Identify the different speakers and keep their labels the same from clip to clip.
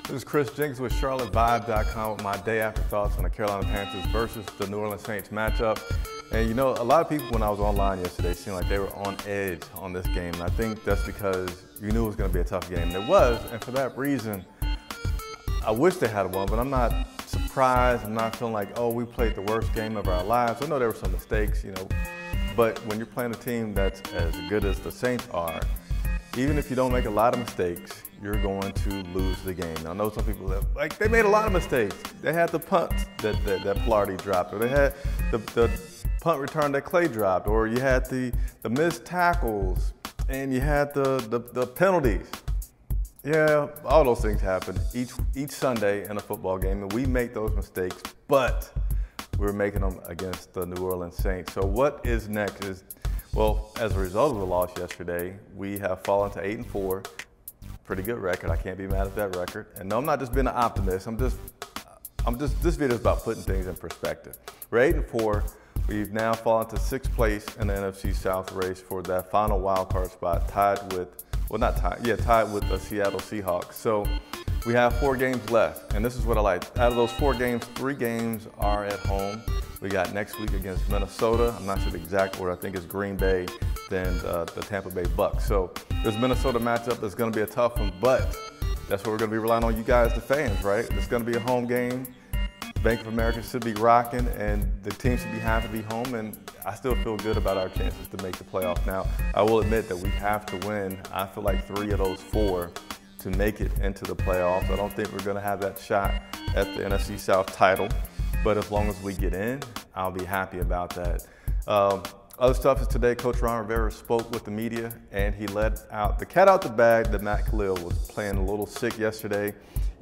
Speaker 1: This is Chris Jenkins with CharlotteVibe.com with my day after thoughts on the Carolina Panthers versus the New Orleans Saints matchup. And you know, a lot of people when I was online yesterday seemed like they were on edge on this game. And I think that's because you knew it was going to be a tough game. And it was, and for that reason, I wish they had won, but I'm not surprised. I'm not feeling like, oh, we played the worst game of our lives. I know there were some mistakes, you know, but when you're playing a team that's as good as the Saints are, even if you don't make a lot of mistakes, you're going to lose the game. Now, I know some people that, like, they made a lot of mistakes. They had the punt that Flaherty dropped, or they had the punt return that Clay dropped, or you had the missed tackles, and you had the penalties. Yeah, all those things happen each Sunday in a football game, and we make those mistakes, but we're making them against the New Orleans Saints. So what is next is, well, as a result of the loss yesterday, we have fallen to 8-4. Pretty good record. I can't be mad at that record. And no, I'm not just being an optimist. This video is about putting things in perspective. We're 8-4. We've now fallen to 6th place in the NFC South race for that final wild card spot, tied with the Seattle Seahawks. So we have 4 games left, and this is what I like. Out of those 4 games, 3 games are at home. We got next week against Minnesota. I'm not sure the exact order. I think it's Green Bay, then the Tampa Bay Bucks. So this Minnesota matchup is going to be a tough one, but that's what we're going to be relying on you guys, the fans, right? It's going to be a home game. Bank of America should be rocking, and the team should be happy to be home, and I still feel good about our chances to make the playoffs. Now, I will admit that we have to win, I feel like 3 of those 4 to make it into the playoffs. I don't think we're going to have that shot at the NFC South title, but as long as we get in, I'll be happy about that. Other stuff is today, Coach Rivera spoke with the media, and he let out the cat out the bag that Matt Khalil was playing a little sick yesterday.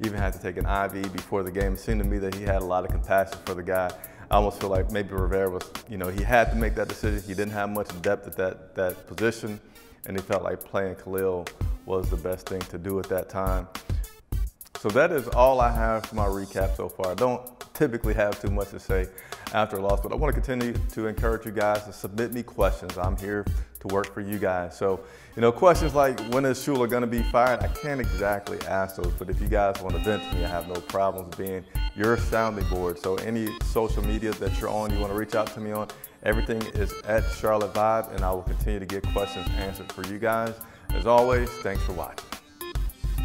Speaker 1: Even had to take an IV before the game. It seemed to me that he had a lot of compassion for the guy. I almost feel like maybe Rivera was, you know, he had to make that decision. He didn't have much depth at that position, and he felt like playing Khalil was the best thing to do at that time. So that is all I have for my recap so far. I don't typically have too much to say after a loss, but I want to continue to encourage you guys to submit me questions. I'm here to work for you guys. So, you know, questions like, when is Shula going to be fired? I can't exactly ask those, but if you guys want to vent to me, I have no problems being your sounding board. So any social media that you're on, you want to reach out to me on, everything is at Charlotte Vibe, and I will continue to get questions answered for you guys. As always, thanks for watching.